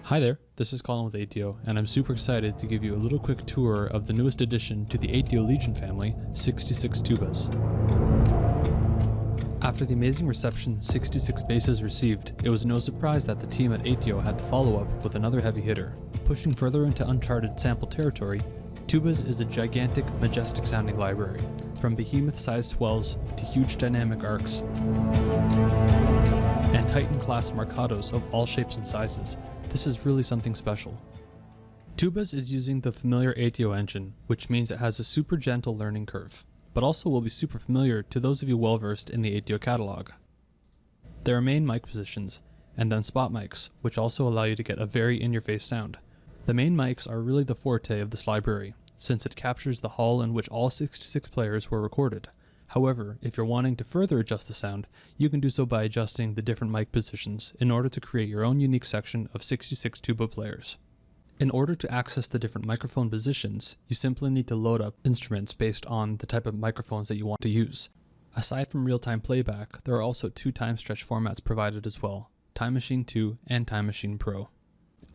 Hi there, this is Colin with 8dio, and I'm super excited to give you a little quick tour of the newest addition to the 8dio Legion family, 66 Tubas. After the amazing reception 66 basses received, it was no surprise that the team at 8dio had to follow up with another heavy hitter. Pushing further into uncharted sample territory, Tubas is a gigantic, majestic sounding library, from behemoth-sized swells to huge dynamic arcs, and Titan-class marcatos of all shapes and sizes. This is really something special. Tubas is using the familiar 8dio engine, which means it has a super gentle learning curve, but also will be super familiar to those of you well versed in the 8dio catalog. There are main mic positions, and then spot mics, which also allow you to get a very in-your-face sound. The main mics are really the forte of this library, since it captures the hall in which all 66 players were recorded. However, if you're wanting to further adjust the sound, you can do so by adjusting the different mic positions in order to create your own unique section of 66 tuba players. In order to access the different microphone positions, you simply need to load up instruments based on the type of microphones that you want to use. Aside from real-time playback, there are also two time stretch formats provided as well, Time Machine 2 and Time Machine Pro.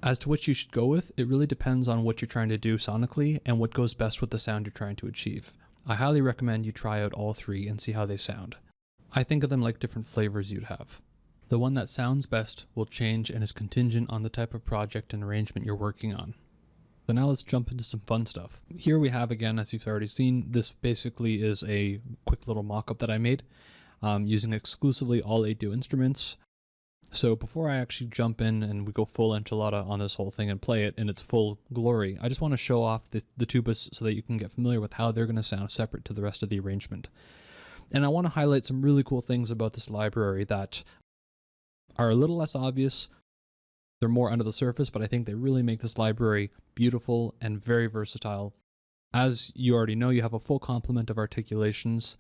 As to which you should go with, it really depends on what you're trying to do sonically and what goes best with the sound you're trying to achieve. I highly recommend you try out all three and see how they sound. I think of them like different flavors you'd have. The one that sounds best will change and is contingent on the type of project and arrangement you're working on. So now let's jump into some fun stuff. Here we have, again, as you've already seen, this basically is a quick little mock-up that I made using exclusively all 8dio instruments. So before I actually jump in and we go full enchilada on this whole thing and play it in its full glory, I just want to show off the tubas so that you can get familiar with how they're going to sound separate to the rest of the arrangement. And I want to highlight some really cool things about this library that are a little less obvious. They're more under the surface, but I think they really make this library beautiful and very versatile. As you already know, you have a full complement of articulations,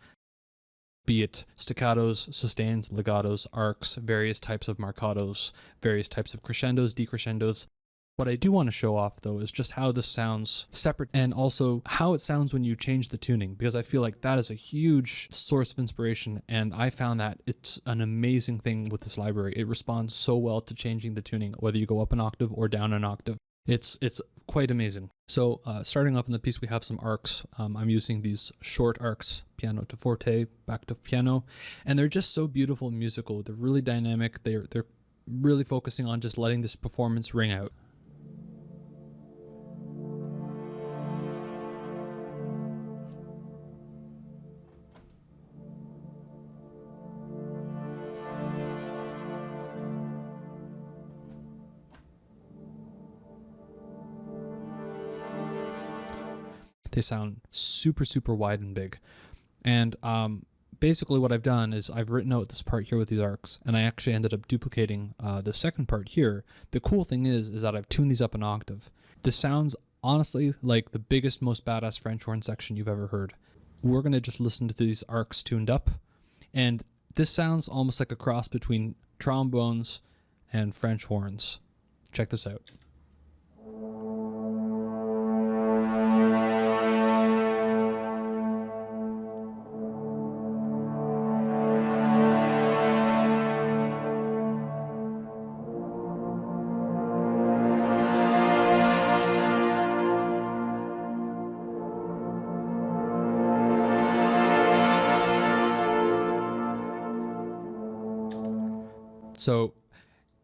be it staccatos, sustains, legatos, arcs, various types of marcatos, various types of crescendos, decrescendos. What I do want to show off, though, is just how this sounds separate and also how it sounds when you change the tuning, because I feel like that is a huge source of inspiration, and I found that it's an amazing thing with this library. It responds so well to changing the tuning, whether you go up an octave or down an octave. It's quite amazing. So starting off in the piece, we have some arcs. I'm using these short arcs, piano to forte, back to piano, and they're just so beautiful and musical. They're really dynamic. They're really focusing on just letting this performance ring out. They sound super, super wide and big. And basically what I've done is I've written out this part here with these arcs, and I actually ended up duplicating the second part here. The cool thing is that I've tuned these up an octave. This sounds honestly like the biggest, most badass French horn section you've ever heard. We're going to just listen to these arcs tuned up, and this sounds almost like a cross between trombones and French horns. Check this out. So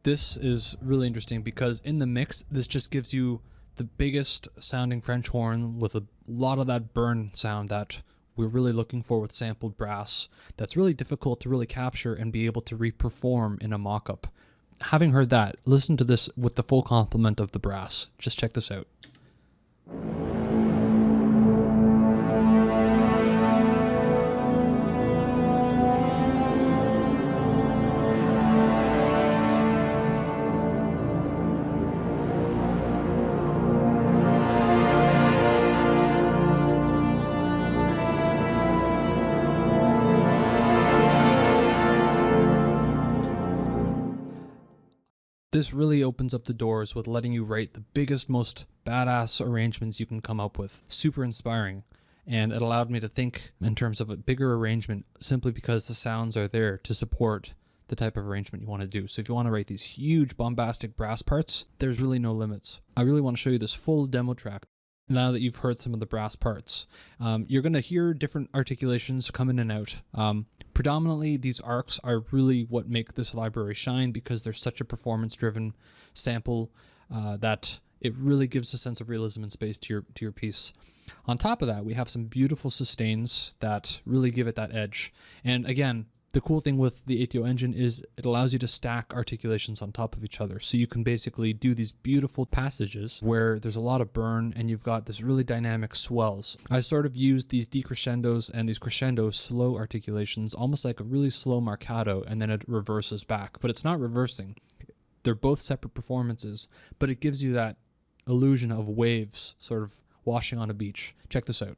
this is really interesting because in the mix, this just gives you the biggest sounding French horn with a lot of that burn sound that we're really looking for with sampled brass. That's really difficult to really capture and be able to re-perform in a mock-up. Having heard that, listen to this with the full complement of the brass. Just check this out. This really opens up the doors with letting you write the biggest, most badass arrangements you can come up with. Super inspiring. And it allowed me to think in terms of a bigger arrangement simply because the sounds are there to support the type of arrangement you want to do. So if you want to write these huge bombastic brass parts, there's really no limits. I really want to show you this full demo track. Now that you've heard some of the brass parts, you're going to hear different articulations come in and out. Predominantly, these arcs are really what make this library shine because they're such a performance-driven sample that it really gives a sense of realism and space to your piece. On top of that, we have some beautiful sustains that really give it that edge. And again, the cool thing with the ATO engine is it allows you to stack articulations on top of each other. So you can basically do these beautiful passages where there's a lot of burn and you've got this really dynamic swells. I sort of used these decrescendos and these crescendo slow articulations, almost like a really slow marcato, and then it reverses back. But it's not reversing. They're both separate performances, but it gives you that illusion of waves sort of washing on a beach. Check this out.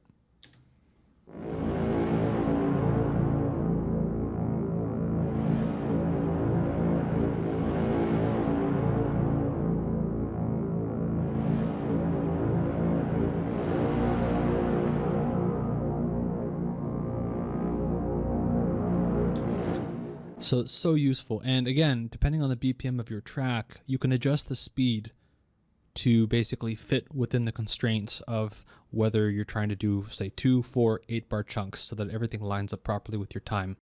So it's so useful. And again, depending on the BPM of your track, you can adjust the speed to basically fit within the constraints of whether you're trying to do, say, 2, 4, 8 bar chunks so that everything lines up properly with your time.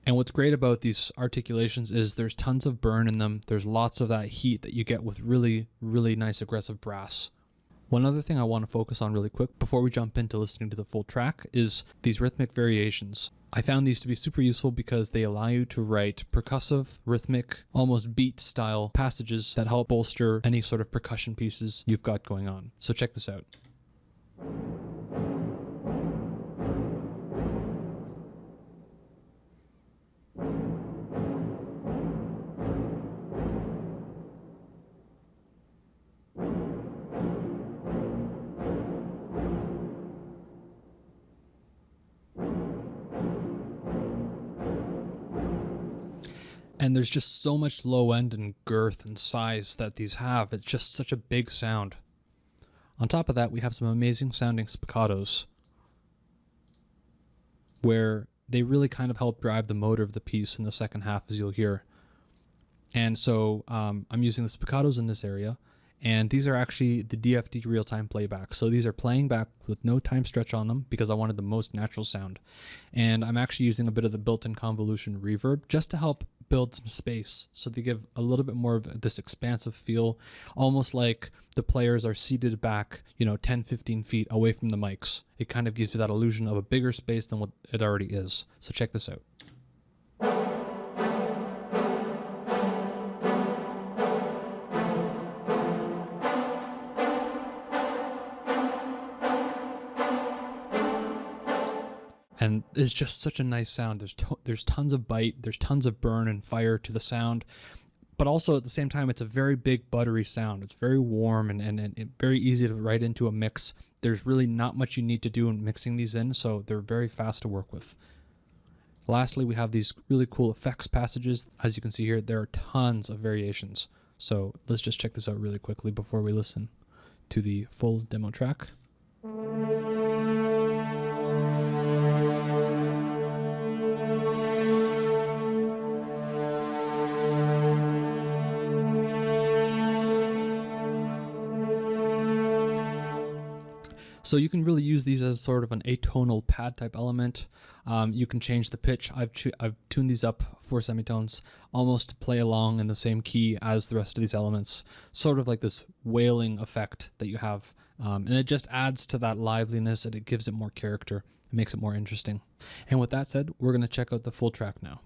And what's great about these articulations is there's tons of burn in them. There's lots of that heat that you get with really, really nice aggressive brass. One other thing I want to focus on really quick before we jump into listening to the full track is these rhythmic variations. I found these to be super useful because they allow you to write percussive, rhythmic, almost beat-style passages that help bolster any sort of percussion pieces you've got going on. So check this out. And there's just so much low end and girth and size that these have. It's just such a big sound. On top of that, we have some amazing sounding spiccatos where they really kind of help drive the motor of the piece in the second half, as you'll hear. And so I'm using the spiccatos in this area, and these are actually the DFD real-time playback. So these are playing back with no time stretch on them because I wanted the most natural sound. And I'm actually using a bit of the built-in convolution reverb just to help build some space, so they give a little bit more of this expansive feel, almost like the players are seated back, 10, 15 feet away from the mics. It kind of gives you that illusion of a bigger space than what it already is. So check this out. And it's just such a nice sound. There's tons of bite, there's tons of burn and fire to the sound, but also at the same time, it's a very big buttery sound. It's very warm and very easy to write into a mix. There's really not much you need to do in mixing these in, so they're very fast to work with. Lastly, we have these really cool effects passages. As you can see here, there are tons of variations. So let's just check this out really quickly before we listen to the full demo track. So you can really use these as sort of an atonal pad type element. You can change the pitch. I've tuned these up for semitones almost to play along in the same key as the rest of these elements, sort of like this wailing effect that you have. And it just adds to that liveliness and it gives it more character. It makes it more interesting. And with that said, we're going to check out the full track now.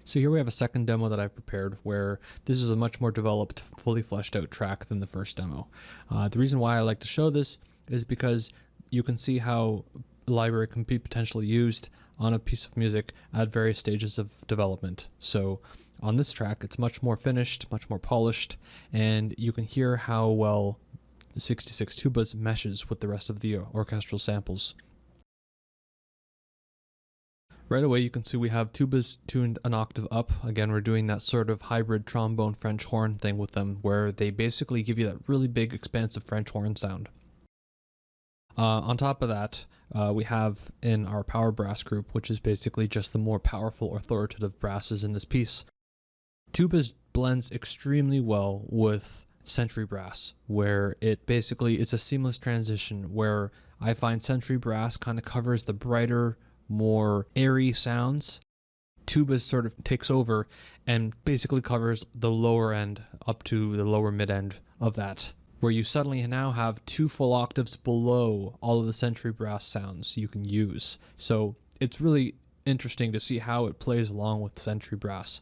So here we have a second demo that I've prepared where this is a much more developed, fully fleshed out track than the first demo. The reason why I like to show this is because you can see how a library can be potentially used on a piece of music at various stages of development. So on this track, it's much more finished, much more polished, and you can hear how well 66 Tubas meshes with the rest of the orchestral samples. Right away you can see we have tubas tuned an octave up. Again, we're doing that sort of hybrid trombone French horn thing with them where they basically give you that really big expansive French horn sound. On top of that, we have in our power brass group, which is basically just the more powerful authoritative brasses in this piece. Tubas blends extremely well with century brass, where it basically is a seamless transition where I find century brass kind of covers the brighter, more airy sounds. Tubas sort of takes over and basically covers the lower end up to the lower mid end of that, where you suddenly now have 2 full octaves below all of the century brass sounds you can use. So it's really interesting to see how it plays along with century brass.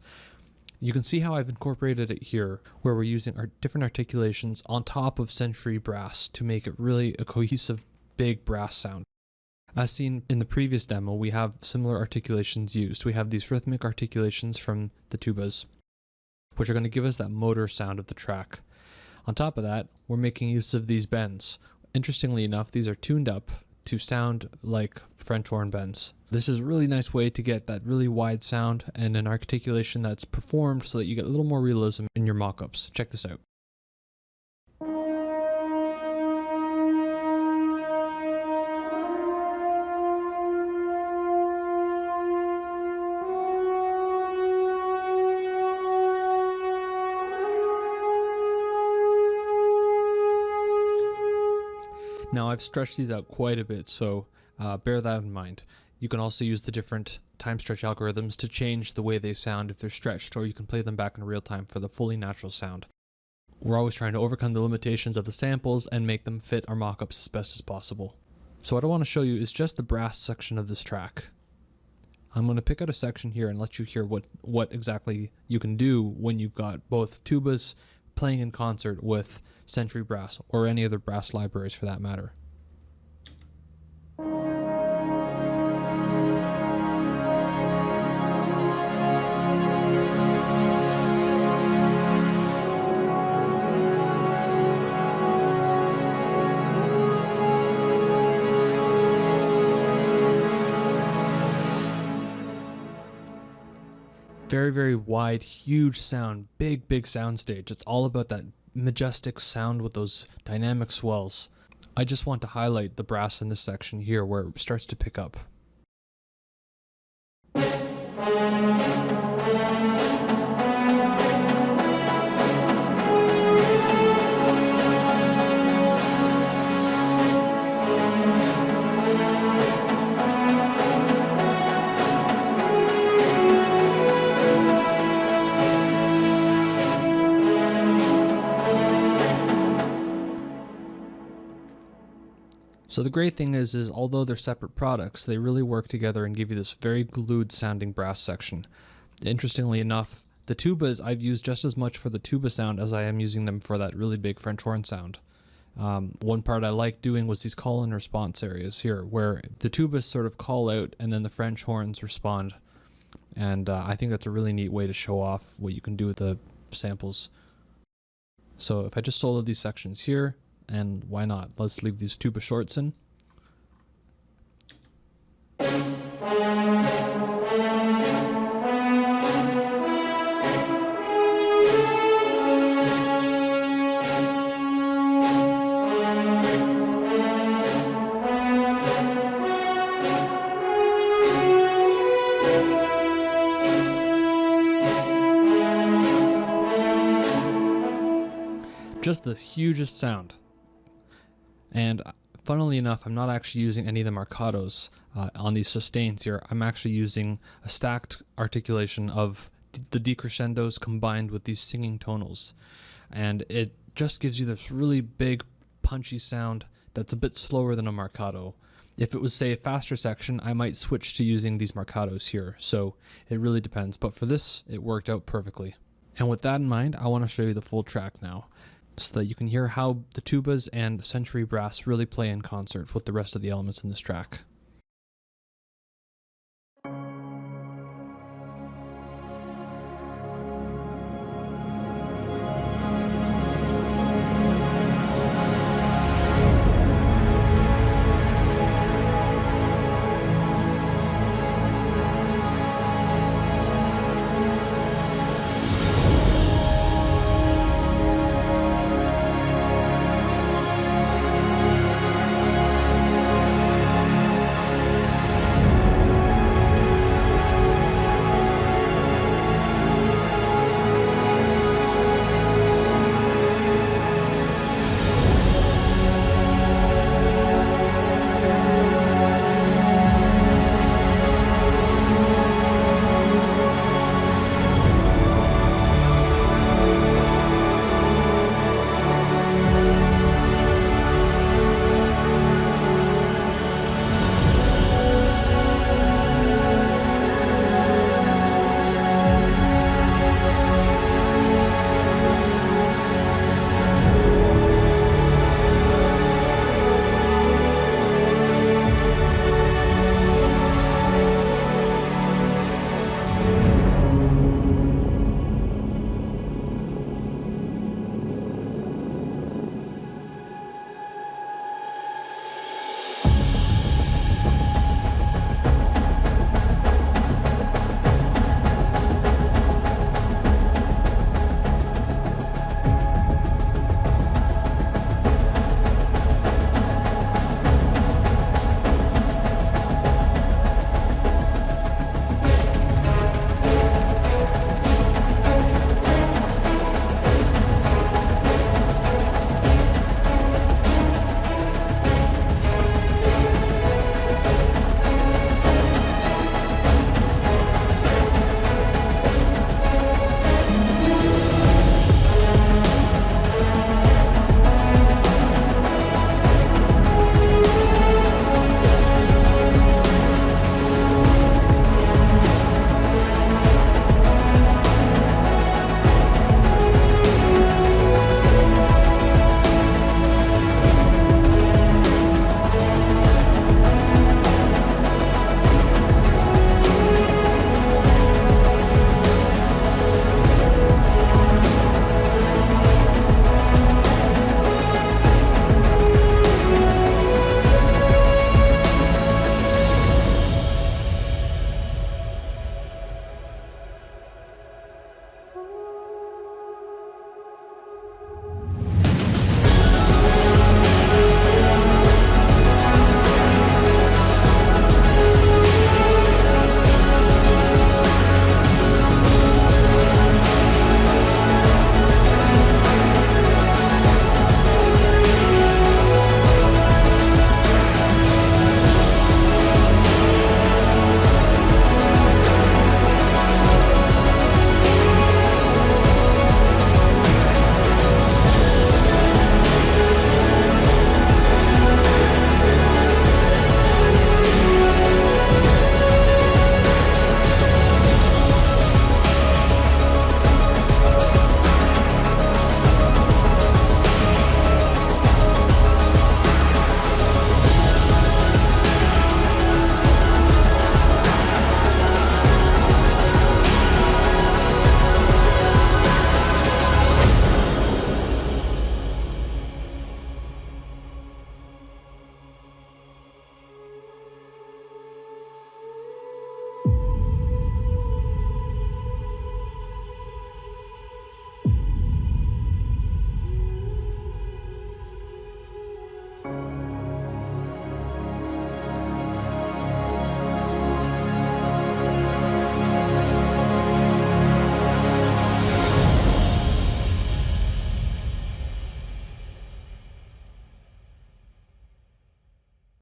You can see how I've incorporated it here, where we're using our different articulations on top of century brass to make it really a cohesive big brass sound. As seen in the previous demo, we have similar articulations used. We have these rhythmic articulations from the tubas, which are going to give us that motor sound of the track. On top of that, we're making use of these bends. Interestingly enough, these are tuned up to sound like French horn bends. This is a really nice way to get that really wide sound and an articulation that's performed so that you get a little more realism in your mock-ups. Check this out. Now I've stretched these out quite a bit, so bear that in mind. You can also use the different time stretch algorithms to change the way they sound if they're stretched, or you can play them back in real time for the fully natural sound. We're always trying to overcome the limitations of the samples and make them fit our mock-ups as best as possible. So what I want to show you is just the brass section of this track. I'm going to pick out a section here and let you hear what exactly you can do when you've got both tubas playing in concert with century brass, or any other brass libraries for that matter. Very, very wide, huge sound, big sound stage. It's all about that majestic sound with those dynamic swells. I just want to highlight the brass in this section here where it starts to pick up. So the great thing is although they're separate products, they really work together and give you this very glued sounding brass section. Interestingly enough, the tubas I've used just as much for the tuba sound as I am using them for that really big French horn sound. One part I liked doing was these call and response areas here, where the tubas sort of call out and then the French horns respond. And I think that's a really neat way to show off what you can do with the samples. So if I just solo these sections here, and why not? Let's leave these tuba shorts in. Just the hugest sound. And funnily enough, I'm not actually using any of the marcatos on these sustains here. I'm actually using a stacked articulation of the decrescendos combined with these singing tonals. And it just gives you this really big, punchy sound that's a bit slower than a marcato. If it was, say, a faster section, I might switch to using these marcatos here, so it really depends. But for this, it worked out perfectly. And with that in mind, I want to show you the full track now, so that you can hear how the tubas and century brass really play in concert with the rest of the elements in this track.